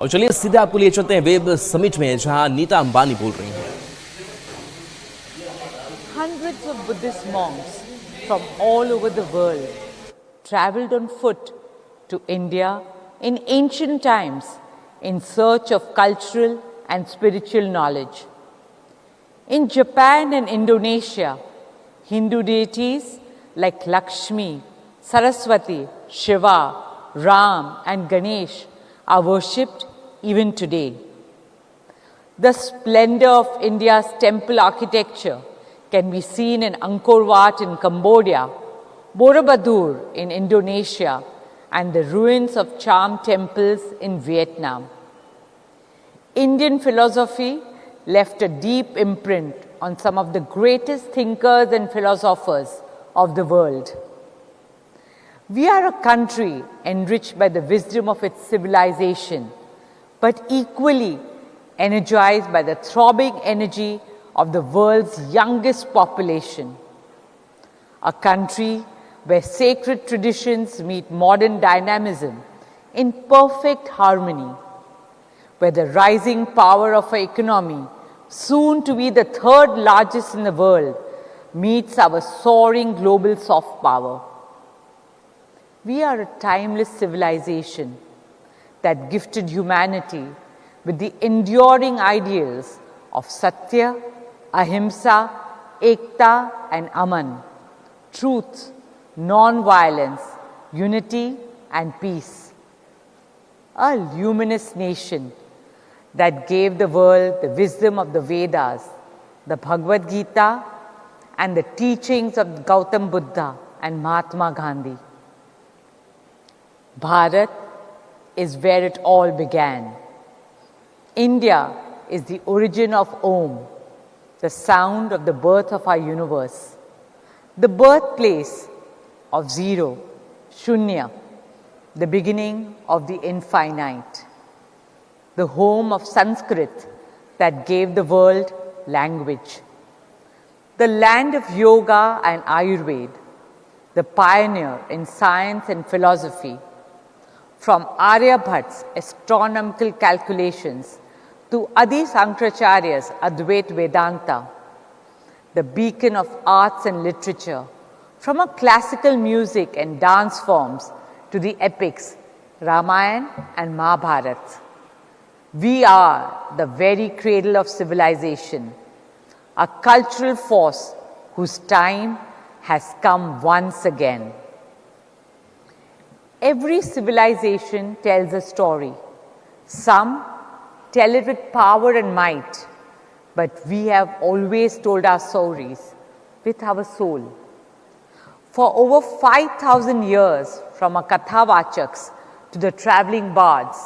और चलिए सीधे आपको लिए चलते हैं वेब समिट में, जहां नीता अंबानी बोल रही हैं। Hundreds of Buddhist monks from all over the world traveled on foot to India in ancient times in search of cultural and spiritual knowledge. In Japan and Indonesia, Hindu deities like Lakshmi, Saraswati, Shiva, Ram, and Ganesh are worshipped even today. The splendor of India's temple architecture can be seen in Angkor Wat in Cambodia, Borobudur in Indonesia, and the ruins of charmed temples in Vietnam. Indian philosophy left a deep imprint on some of the greatest thinkers and philosophers of the world. We are a country enriched by the wisdom of its civilization, but equally energized by the throbbing energy of the world's youngest population. A country where sacred traditions meet modern dynamism in perfect harmony, where the rising power of our economy, soon to be the third largest in the world, meets our soaring global soft power. We are a timeless civilization that gifted humanity with the enduring ideals of Satya, Ahimsa, Ekta, and Aman, truth, non-violence, unity, and peace. A luminous nation that gave the world the wisdom of the Vedas, the Bhagavad Gita, and the teachings of Gautam Buddha and Mahatma Gandhi. Bharat is where it all began. India is the origin of Om, the sound of the birth of our universe, the birthplace of zero, Shunya, the beginning of the infinite, the home of Sanskrit that gave the world language, the land of yoga and Ayurveda, the pioneer in science and philosophy. From Aryabhat's astronomical calculations to Adi Sankaracharya's Advait Vedanta, the beacon of arts and literature, from our classical music and dance forms to the epics Ramayana and Mahabharata. We are the very cradle of civilization, a cultural force whose time has come once again. Every civilization tells a story. Some tell it with power and might, but we have always told our stories with our soul. For over 5,000 years, from our Kathavachaks to the traveling bards,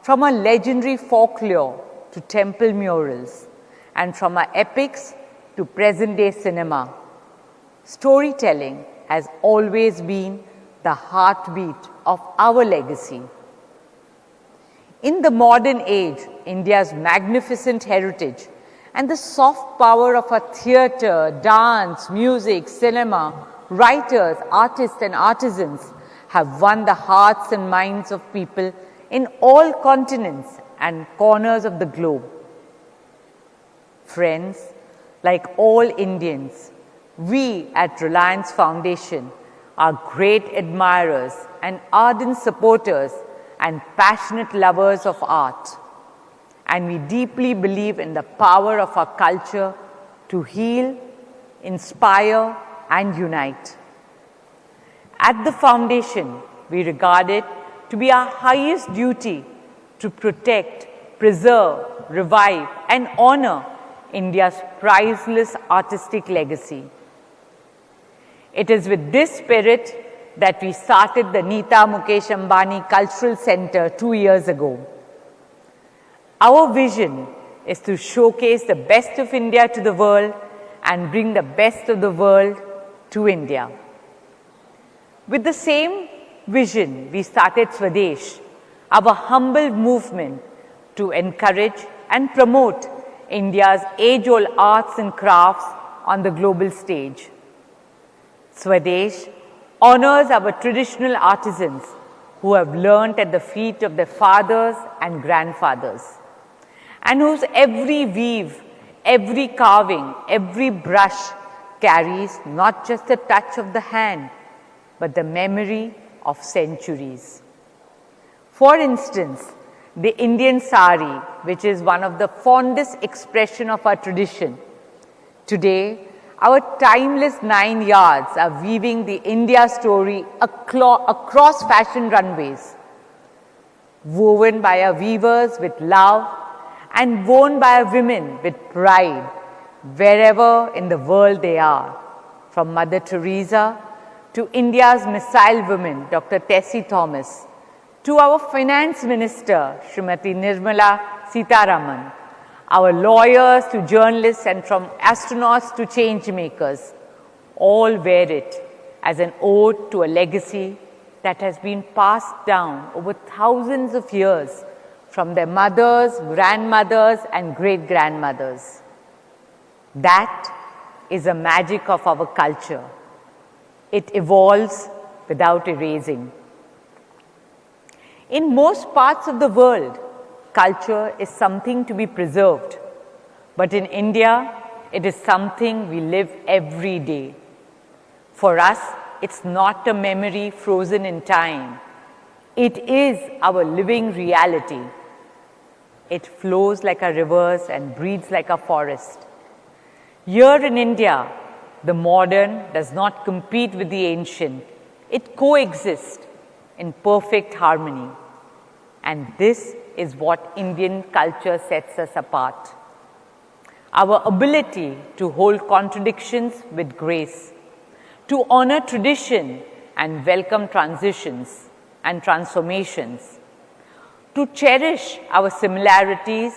from our legendary folklore to temple murals, and from our epics to present-day cinema, storytelling has always been the heartbeat of our legacy. In the modern age, India's magnificent heritage and the soft power of our theatre, dance, music, cinema, writers, artists, and artisans have won the hearts and minds of people in all continents and corners of the globe. Friends, like all Indians, we at Reliance Foundation are great admirers and ardent supporters and passionate lovers of art. And we deeply believe in the power of our culture to heal, inspire, and unite. At the Foundation, we regard it to be our highest duty to protect, preserve, revive, and honor India's priceless artistic legacy. It is with this spirit that we started the Nita Ambani Cultural Center 2 years ago. Our vision is to showcase the best of India to the world and bring the best of the world to India. With the same vision, we started Swadesh, our humble movement to encourage and promote India's age-old arts and crafts on the global stage. Swadesh honors our traditional artisans who have learnt at the feet of their fathers and grandfathers, and whose every weave, every carving, every brush carries not just the touch of the hand, but the memory of centuries. For instance, the Indian sari, which is one of the fondest expression of our tradition. Today, our timeless 9 yards are weaving the India story across fashion runways, woven by our weavers with love and worn by our women with pride, wherever in the world they are, from Mother Teresa to India's missile woman, Dr. Tessie Thomas, to our Finance Minister, Srimati Nirmala Sitharaman, our lawyers to journalists, and from astronauts to change makers, all wear it as an ode to a legacy that has been passed down over thousands of years from their mothers, grandmothers, and great-grandmothers. That is the magic of our culture. It evolves without erasing. In most parts of the world, culture is something to be preserved. But in India, it is something we live every day. For us, it's not a memory frozen in time. It is our living reality. It flows like our rivers and breathes like a forest. Here in India, the modern does not compete with the ancient. It coexists in perfect harmony. And this is what Indian culture sets us apart. Our ability to hold contradictions with grace, to honor tradition and welcome transitions and transformations, to cherish our similarities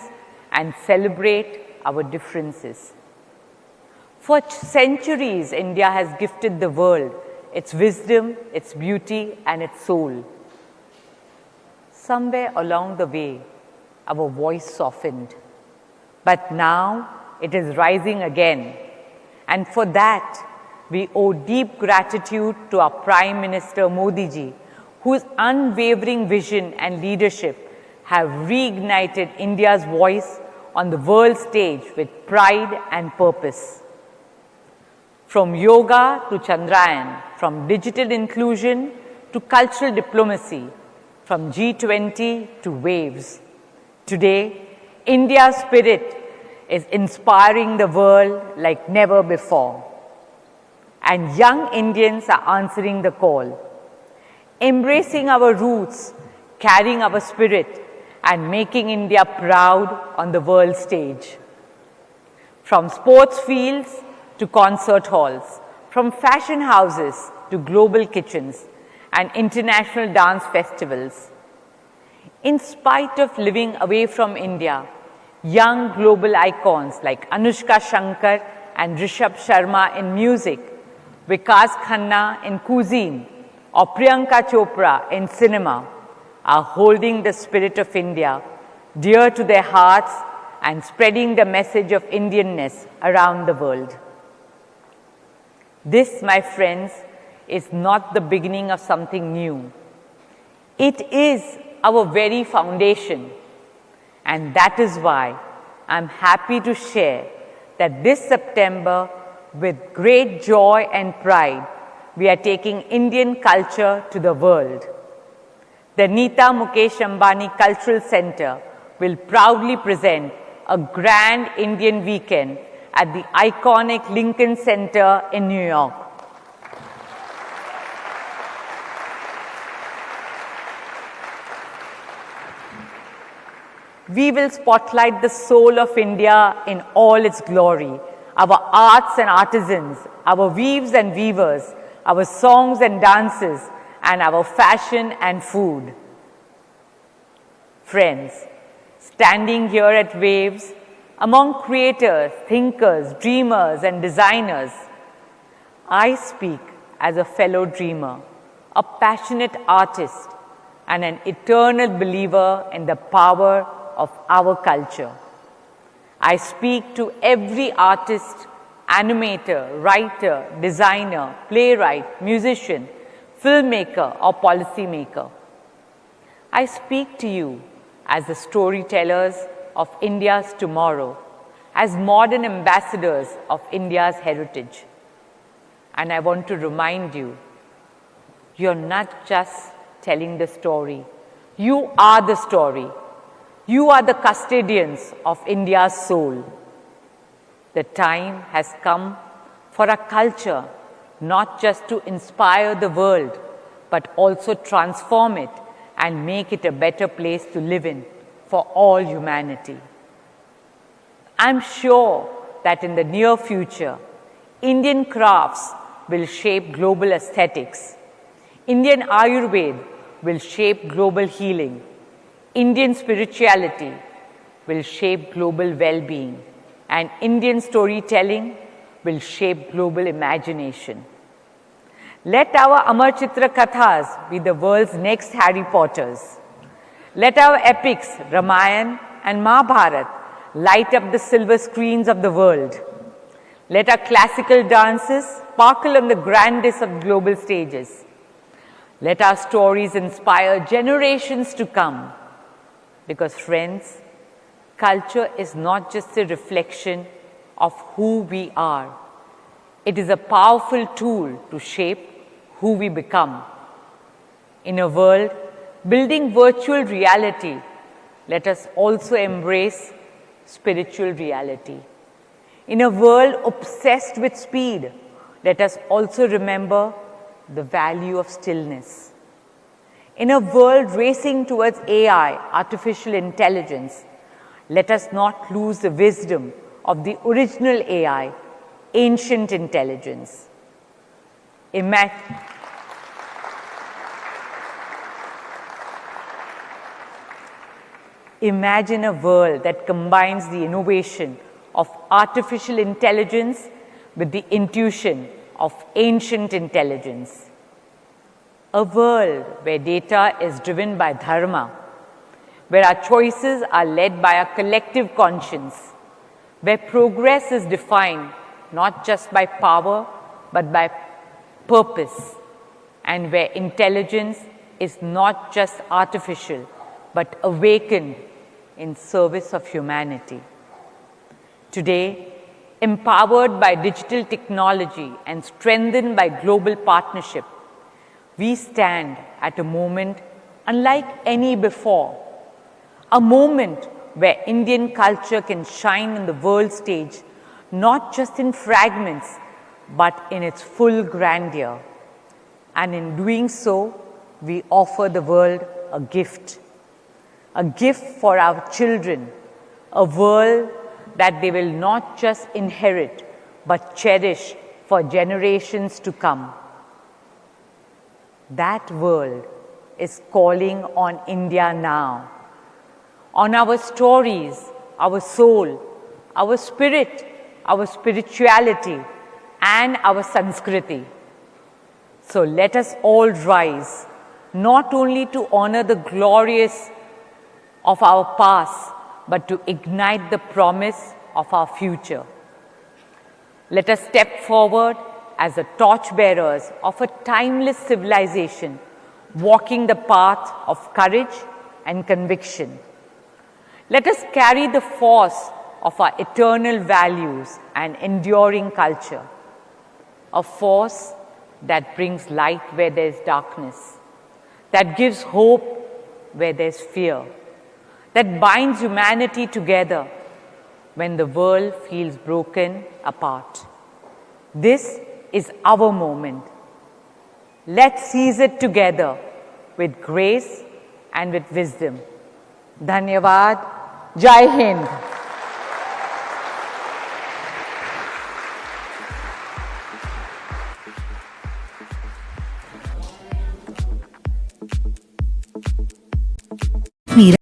and celebrate our differences. For centuries, India has gifted the world its wisdom, its beauty, and its soul. Somewhere along the way, our voice softened. But now it is rising again. And for that, we owe deep gratitude to our Prime Minister Modi ji, whose unwavering vision and leadership have reignited India's voice on the world stage with pride and purpose. From yoga to Chandrayaan, from digital inclusion to cultural diplomacy, from G20 to waves. Today, India's spirit is inspiring the world like never before. And young Indians are answering the call, embracing our roots, carrying our spirit, and making India proud on the world stage. From sports fields to concert halls, from fashion houses to global kitchens and international dance festivals. In spite of living away from India, young global icons like Anushka Shankar and Rishabh Sharma in music, Vikas Khanna in cuisine, or Priyanka Chopra in cinema are holding the spirit of India dear to their hearts and spreading the message of Indianness around the world. This, my friends, is not the beginning of something new. It is our very foundation. And that is why I'm happy to share that this September, with great joy and pride, we are taking Indian culture to the world. The Nita Ambani Cultural Center will proudly present a grand Indian weekend at the iconic Lincoln Center in New York. We will spotlight the soul of India in all its glory, our arts and artisans, our weaves and weavers, our songs and dances, and our fashion and food. Friends, standing here at Waves, among creators, thinkers, dreamers, and designers, I speak as a fellow dreamer, a passionate artist, and an eternal believer in the power of our culture. I speak to every artist, animator, writer, designer, playwright, musician, filmmaker, or policymaker. I speak to you as the storytellers of India's tomorrow, as modern ambassadors of India's heritage. And I want to remind you, you're not just telling the story. You are the story. You are the custodians of India's soul. The time has come for a culture not just to inspire the world, but also transform it and make it a better place to live in for all humanity. I'm sure that in the near future, Indian crafts will shape global aesthetics. Indian Ayurveda will shape global healing. Indian spirituality will shape global well-being. And Indian storytelling will shape global imagination. Let our Amar Chitra Kathas be the world's next Harry Potters. Let our epics, Ramayana and Mahabharata, light up the silver screens of the world. Let our classical dances sparkle on the grandest of global stages. Let our stories inspire generations to come. Because friends, culture is not just a reflection of who we are. It is a powerful tool to shape who we become. In a world building virtual reality, let us also embrace spiritual reality. In a world obsessed with speed, let us also remember the value of stillness. In a world racing towards AI, artificial intelligence, let us not lose the wisdom of the original AI, ancient intelligence. Imagine a world that combines the innovation of artificial intelligence with the intuition of ancient intelligence. A world where data is driven by dharma, where our choices are led by a collective conscience, where progress is defined not just by power but by purpose, and where intelligence is not just artificial but awakened in service of humanity. Today, empowered by digital technology and strengthened by global partnership, we stand at a moment unlike any before, a moment where Indian culture can shine on the world stage, not just in fragments, but in its full grandeur. And in doing so, we offer the world a gift for our children, a world that they will not just inherit, but cherish for generations to come. That world is calling on India now, on our stories, our soul, our spirit, our spirituality, and our Sanskriti. So let us all rise, not only to honor the glorious of our past, but to ignite the promise of our future. Let us step forward as the torchbearers of a timeless civilization, walking the path of courage and conviction. Let us carry the force of our eternal values and enduring culture, a force that brings light where there is darkness, that gives hope where there is fear, that binds humanity together when the world feels broken apart. This is our moment. Let's seize it together with grace and with wisdom. Dhanyavad. Jai Hind.